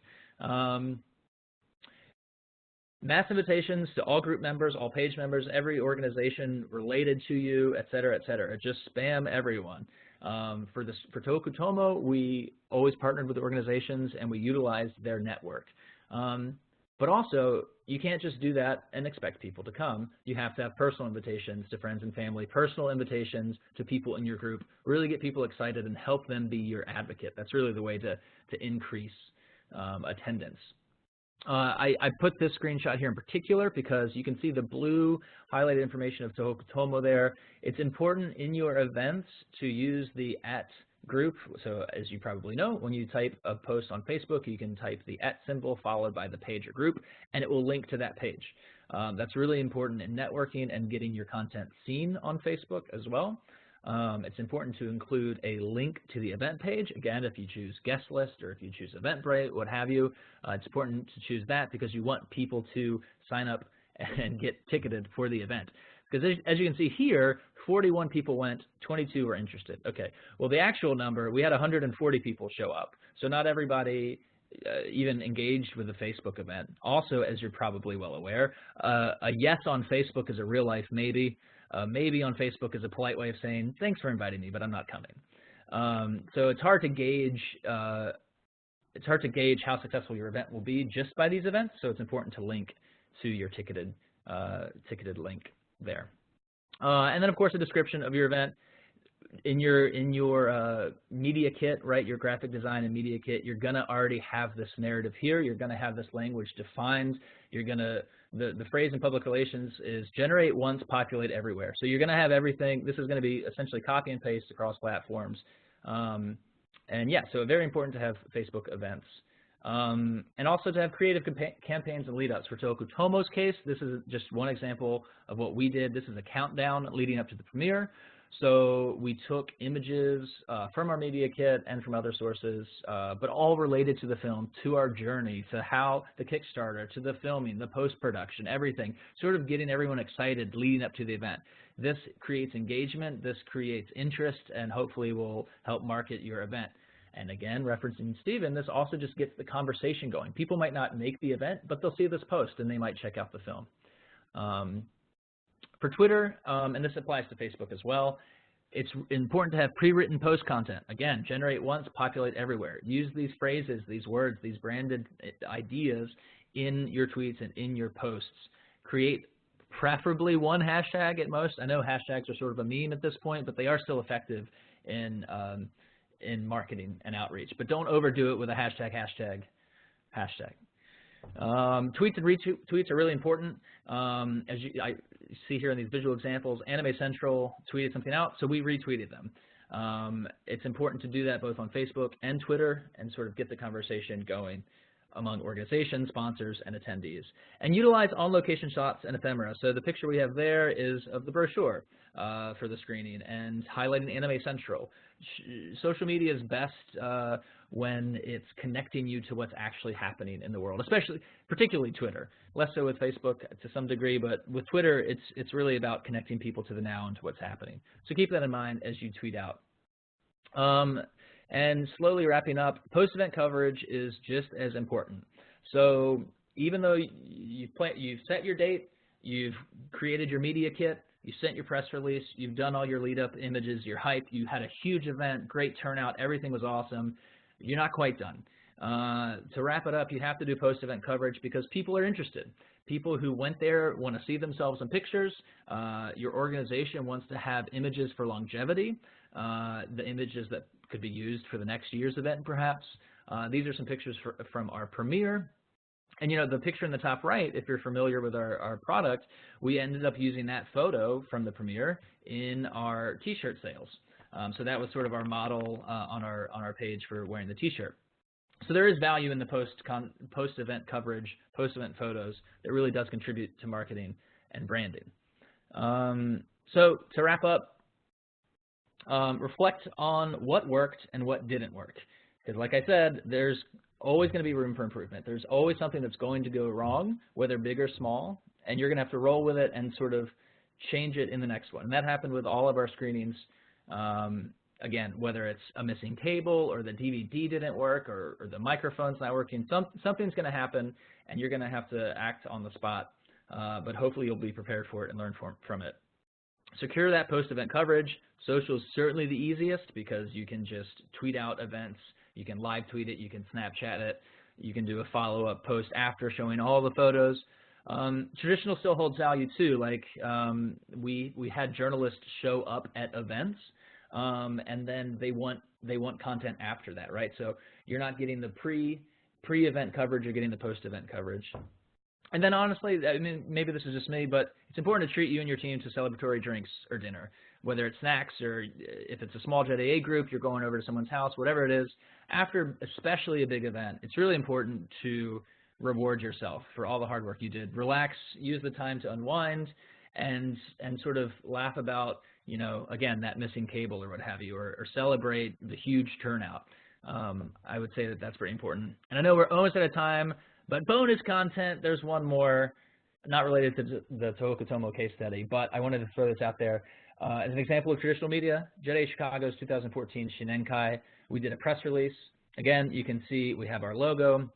Mass invitations to all group members, all page members, every organization related to you, et cetera, just spam everyone. For Tohoku Tomo, we always partnered with organizations and we utilized their network. But also, you can't just do that and expect people to come. You have to have personal invitations to friends and family, personal invitations to people in your group, really get people excited and help them be your advocate. That's really the way to increase attendance. I put this screenshot here in particular because you can see the blue highlighted information of Tohoku Tomo there. It's important in your events to use the @group. So as you probably know, when you type a post on Facebook, you can type the @ symbol followed by the page or group, and it will link to that page. That's really important in networking and getting your content seen on Facebook as well. It's important to include a link to the event page. Again, if you choose guest list or if you choose Eventbrite, what have you, it's important to choose that because you want people to sign up and get ticketed for the event. Because as you can see here, 41 people went, 22 were interested. Okay, well the actual number, we had 140 people show up. So not everybody even engaged with the Facebook event. Also, as you're probably well aware, a yes on Facebook is a real life maybe. Maybe on Facebook is a polite way of saying, thanks for inviting me, but I'm not coming. So it's hard to gauge how successful your event will be just by these events, so it's important to link to your ticketed link there. And then of course a description of your event. In your media kit, right, your graphic design and media kit, you're gonna already have this narrative here. You're gonna have this language defined. You're gonna, the phrase in public relations is generate once, populate everywhere. So you're gonna have everything. This is gonna be essentially copy and paste across platforms. And yeah, so very important to have Facebook events. And also to have creative campaigns and lead-ups. For Tohoku Tomo's case, this is just one example of what we did. This is a countdown leading up to the premiere. So we took images from our media kit and from other sources, but all related to the film, to our journey, to how the Kickstarter, to the filming, the post-production, everything, sort of getting everyone excited leading up to the event. This creates engagement, this creates interest, and hopefully will help market your event. And again, referencing Stephen, this also just gets the conversation going. People might not make the event, but they'll see this post and they might check out the film. For Twitter, and this applies to Facebook as well, it's important to have pre-written post content. Again, generate once, populate everywhere. Use these phrases, these words, these branded ideas in your tweets and in your posts. Create preferably one hashtag at most. I know hashtags are sort of a meme at this point, but they are still effective in marketing and outreach. But don't overdo it with a hashtag. Tweets and retweets are really important. As I see here in these visual examples, Anime Central tweeted something out, so we retweeted them. It's important to do that both on Facebook and Twitter and sort of get the conversation going among organizations, sponsors, and attendees. And utilize on-location shots and ephemera. So the picture we have there is of the brochure for the screening and highlighting Anime Central. Social media is best when it's connecting you to what's actually happening in the world, particularly Twitter. Less so with Facebook to some degree, but with Twitter, it's really about connecting people to the now and to what's happening. So keep that in mind as you tweet out. And slowly wrapping up, post-event coverage is just as important. So even though you've set your date, you've created your media kit, you sent your press release, you've done all your lead-up images, your hype, you had a huge event, great turnout, everything was awesome, you're not quite done. To wrap it up, you have to do post-event coverage because people are interested. People who went there want to see themselves in pictures. Your organization wants to have images for longevity, the images that could be used for the next year's event, perhaps. These are some pictures from our premiere. And, you know, the picture in the top right, if you're familiar with our product, we ended up using that photo from the premiere in our T-shirt sales. So that was sort of our model on our page for wearing the T-shirt. So there is value in the post-event coverage, post-event photos that really does contribute to marketing and branding. So to wrap up, reflect on what worked and what didn't work. Because like I said, there's always going to be room for improvement. There's always something that's going to go wrong, whether big or small, and you're going to have to roll with it and sort of change it in the next one. And that happened with all of our screenings. Again, whether it's a missing cable or the DVD didn't work or the microphone's not working, something's going to happen and you're going to have to act on the spot. But hopefully you'll be prepared for it and learn from it. Secure that post-event coverage. Social is certainly the easiest because you can just tweet out events. You can live tweet it. You can Snapchat it. You can do a follow-up post after showing all the photos. Traditional still holds value too. Like we had journalists show up at events, and then they want content after that, right? So you're not getting the pre-event coverage. You're getting the post-event coverage. And then honestly, I mean, maybe this is just me, but it's important to treat you and your team to celebratory drinks or dinner, whether it's snacks or if it's a small JETAA group, you're going over to someone's house, whatever it is. After especially a big event, it's really important to reward yourself for all the hard work you did. Relax, use the time to unwind, and sort of laugh about, you know, again, that missing cable or what have you, or celebrate the huge turnout. I would say that that's very important. And I know we're almost out of time. But bonus content, there's one more, not related to the Tohoku Tomo case study, but I wanted to throw this out there. As an example of traditional media, JETAA Chicago's 2014 Shinenkai, we did a press release. Again, you can see we have our logo.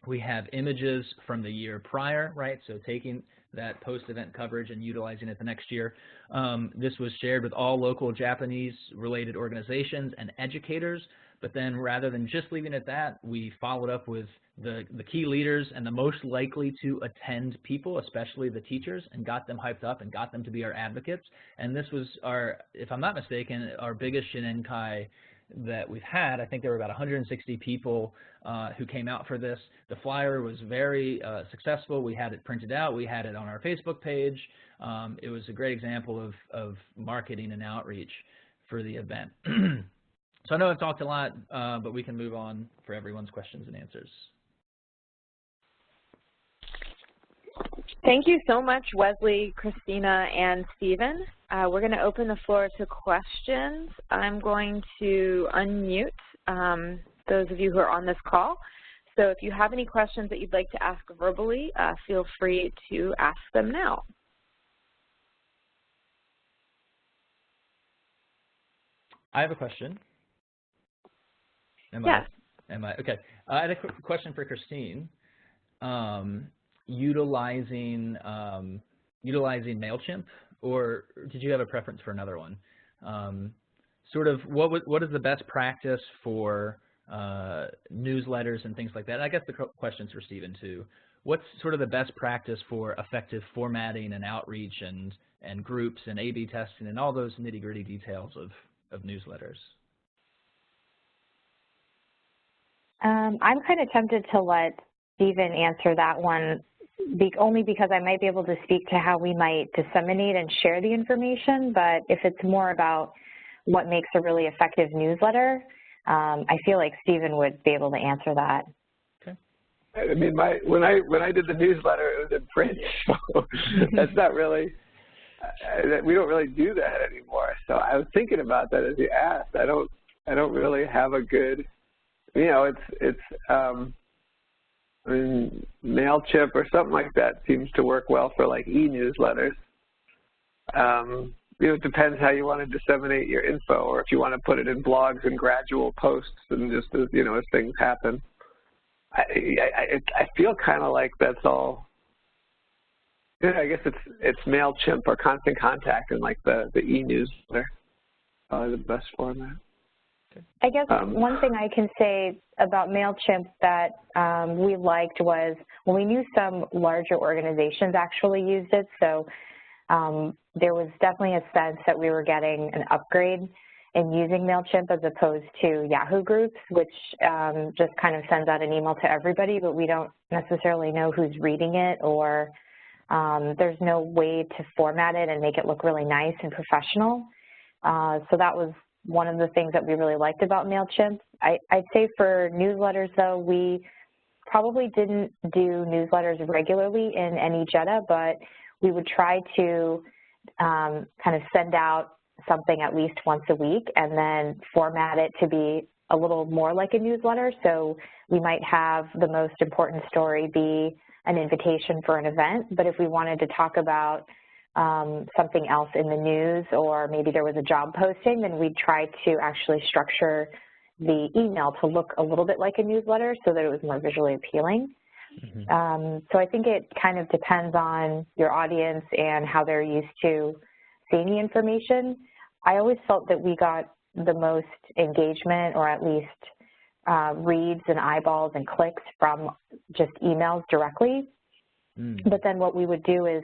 We have images from the year prior, right? So taking that post-event coverage and utilizing it the next year. This was shared with all local Japanese-related organizations and educators. But then rather than just leaving it at that, we followed up with the key leaders and the most likely to attend people, especially the teachers, and got them hyped up and got them to be our advocates. And this was our, if I'm not mistaken, our biggest Shinenkai that we've had. I think there were about 160 people who came out for this. The flyer was very successful. We had it printed out. We had it on our Facebook page. It was a great example of marketing and outreach for the event. So I know I've talked a lot, but we can move on for everyone's questions and answers. Thank you so much, Wesley, Christina, and Stephen. We're going to open the floor to questions. I'm going to unmute those of you who are on this call. So if you have any questions that you'd like to ask verbally, feel free to ask them now. I have a question. Yes. Okay. I had a question for Christine. Utilizing Mailchimp, or did you have a preference for another one? Sort of, what is the best practice for newsletters and things like that? And I guess the question's for Stephen too. What's sort of the best practice for effective formatting and outreach and groups and A/B testing and all those nitty-gritty details of newsletters? I'm kind of tempted to let Stephen answer that one, only because I might be able to speak to how we might disseminate and share the information, but if it's more about what makes a really effective newsletter, I feel like Stephen would be able to answer that. Okay. I mean, when I did the newsletter, it was in print, so that's not really, we don't really do that anymore. So I was thinking about that as you asked. I don't really have a good, you know, I mean, Mailchimp or something like that seems to work well for like e-newsletters. You know, it depends how you want to disseminate your info, or if you want to put it in blogs and gradual posts and just as, you know, as things happen. I feel kind of like that's all. Yeah, I guess it's Mailchimp or Constant Contact and like the e-newsletter, probably the best format. I guess one thing I can say about Mailchimp that we liked was when we knew some larger organizations actually used it, so there was definitely a sense that we were getting an upgrade in using Mailchimp as opposed to Yahoo groups, which just kind of sends out an email to everybody, but we don't necessarily know who's reading it, or there's no way to format it and make it look really nice and professional. So that was one of the things that we really liked about Mailchimp. I'd say for newsletters, though, we probably didn't do newsletters regularly in any JETAA, but we would try to kind of send out something at least once a week and then format it to be a little more like a newsletter. So we might have the most important story be an invitation for an event, but if we wanted to talk about something else in the news, or maybe there was a job posting, then we'd try to actually structure the email to look a little bit like a newsletter so that it was more visually appealing. Mm-hmm. So I think it kind of depends on your audience and how they're used to seeing the information. I always felt that we got the most engagement, or at least reads and eyeballs and clicks from just emails directly. Mm. But then what we would do is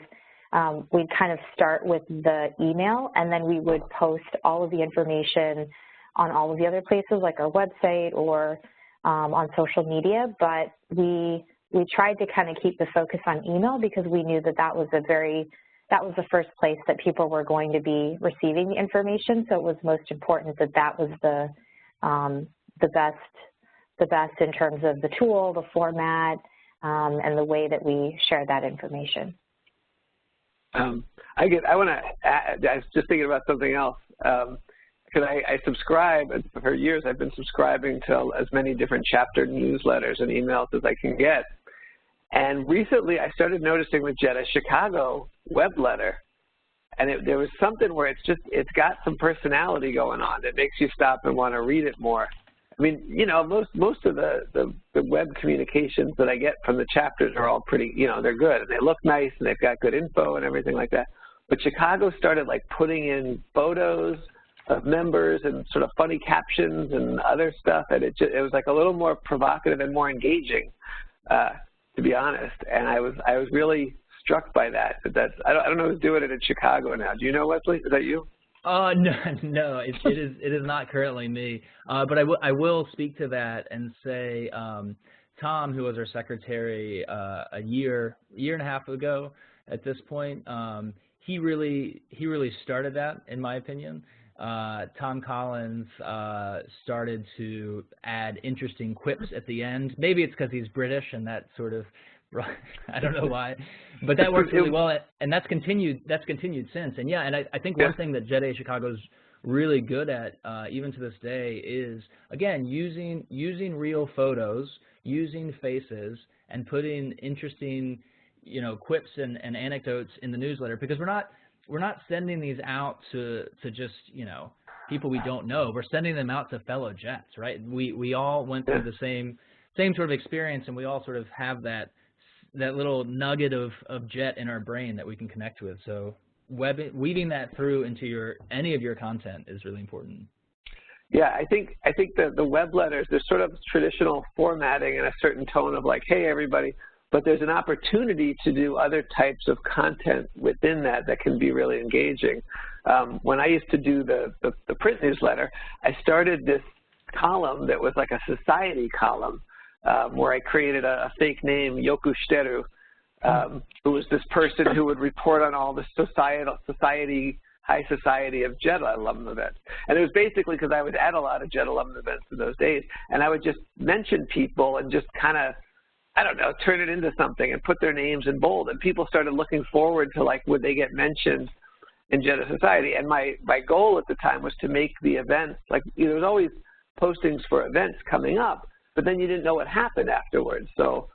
we'd kind of start with the email, and then we would post all of the information on all of the other places, like our website or on social media. But we tried to kind of keep the focus on email because we knew that that was the first place that people were going to be receiving the information. So it was most important that that was the best in terms of the tool, the format, and the way that we share that information. I was just thinking about something else, because I subscribe, and for years I've been subscribing to as many different chapter newsletters and emails as I can get. And recently I started noticing with JETAA Chicago web letter, and there was something where it's got some personality going on that makes you stop and want to read it more. I mean, you know, most of the web communications that I get from the chapters are all pretty, you know, they're good and they look nice and they've got good info and everything like that. But Chicago started like putting in photos of members and sort of funny captions and other stuff, and it was like a little more provocative and more engaging, to be honest. And I was really struck by that. I don't know who's doing it in Chicago now. Do you know, Wesley? Is that you? No, it is not currently me. But I will speak to that and say Tom, who was our secretary a year and a half ago at this point, he really started that, in my opinion. Tom Collins started to add interesting quips at the end. Maybe it's because he's British and that sort of, I don't know why, but that worked really well, and that's continued since. And yeah, and I think one thing that JETAA Chicago's really good at, even to this day, is again using real photos, using faces, and putting interesting, you know, quips and anecdotes in the newsletter, because we're not sending these out to just, you know, people we don't know. We're sending them out to fellow Jets, right? We all went through the same sort of experience, and we all sort of have that little nugget of Jet in our brain that we can connect with. So weaving that through into any of your content is really important. Yeah, I think that the web letters, there's sort of traditional formatting and a certain tone of like, hey, everybody, but there's an opportunity to do other types of content within that can be really engaging. When I used to do the print newsletter, I started this column that was like a society column where I created a fake name, Yoku Shiteru, who was this person who would report on all the high society of JETAA alumni events. And it was basically because I was at a lot of JETAA alumni events in those days, and I would just mention people and just kind of, I don't know, turn it into something and put their names in bold. And people started looking forward to, like, would they get mentioned in JETAA Society? And my goal at the time was to make the events, like, there was always postings for events coming up, but then you didn't know what happened afterwards. So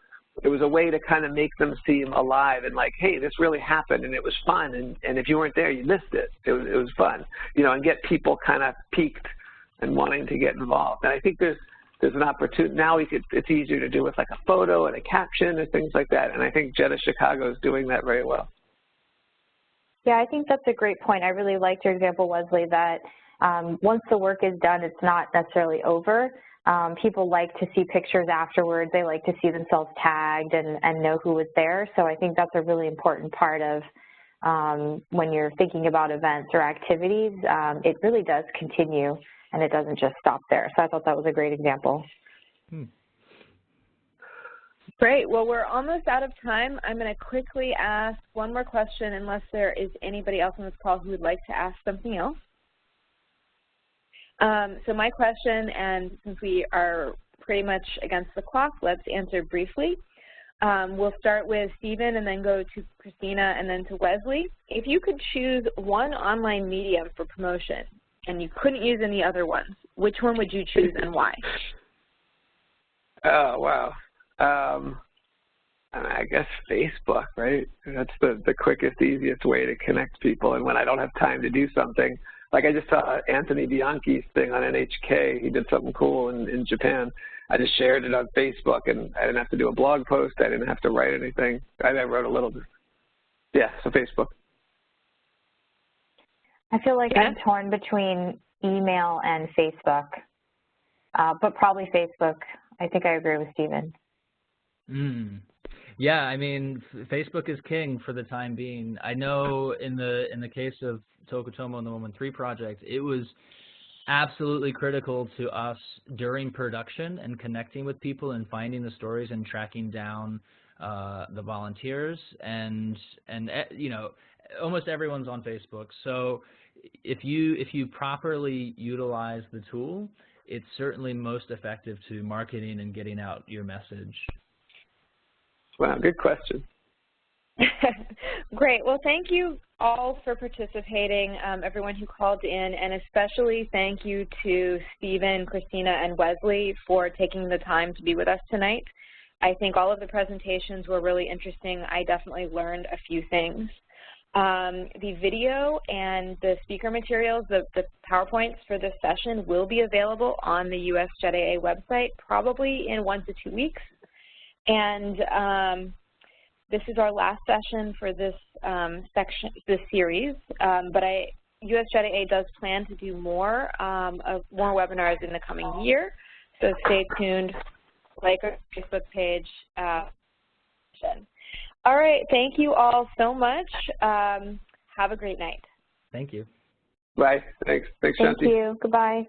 it was a way to kind of make them seem alive and like, hey, this really happened and it was fun. And if you weren't there, you missed it. It was fun, you know, and get people kind of piqued and wanting to get involved. And I think there's an opportunity now. It's easier to do with like a photo and a caption and things like that. And I think JETAA Chicago is doing that very well. Yeah, I think that's a great point. I really liked your example, Wesley, that once the work is done, it's not necessarily over. People like to see pictures afterwards. They like to see themselves tagged and know who was there. So I think that's a really important part of when you're thinking about events or activities. It really does continue, and it doesn't just stop there. So I thought that was a great example. Great. Well, we're almost out of time. I'm going to quickly ask one more question, unless there is anybody else on this call who would like to ask something else. So my question, and since we are pretty much against the clock, let's answer briefly. We'll start with Stephen and then go to Christina and then to Wesley. If you could choose one online medium for promotion and you couldn't use any other ones, which one would you choose and why? Oh, wow. I guess Facebook, right? That's the quickest, easiest way to connect people. And when I don't have time to do something, like I just saw Anthony Bianchi's thing on NHK. He did something cool in Japan. I just shared it on Facebook, and I didn't have to do a blog post. I didn't have to write anything. I wrote a little bit. Yeah, so Facebook. I feel like I'm torn between email and Facebook, but probably Facebook. I think I agree with Stephen. Yeah, I mean, Facebook is king for the time being. I know in the case of Tokutomo and the 113 project, it was absolutely critical to us during production and connecting with people and finding the stories and tracking down the volunteers, and you know, almost everyone's on Facebook. So if you properly utilize the tool, it's certainly most effective to marketing and getting out your message. Wow, good question. Great. Well, thank you all for participating, everyone who called in, and especially thank you to Stephen, Christina, and Wesley for taking the time to be with us tonight. I think all of the presentations were really interesting. I definitely learned a few things. The video and the speaker materials, the PowerPoints for this session will be available on the US JETAA website probably in 1 to 2 weeks. And this is our last session for this this series, but US JETAA does plan to do more webinars in the coming year, so stay tuned, like our Facebook page. All right, thank you all so much. Have a great night. Thank you. Bye. Thanks. Thanks, Shanti. Thank you. Goodbye.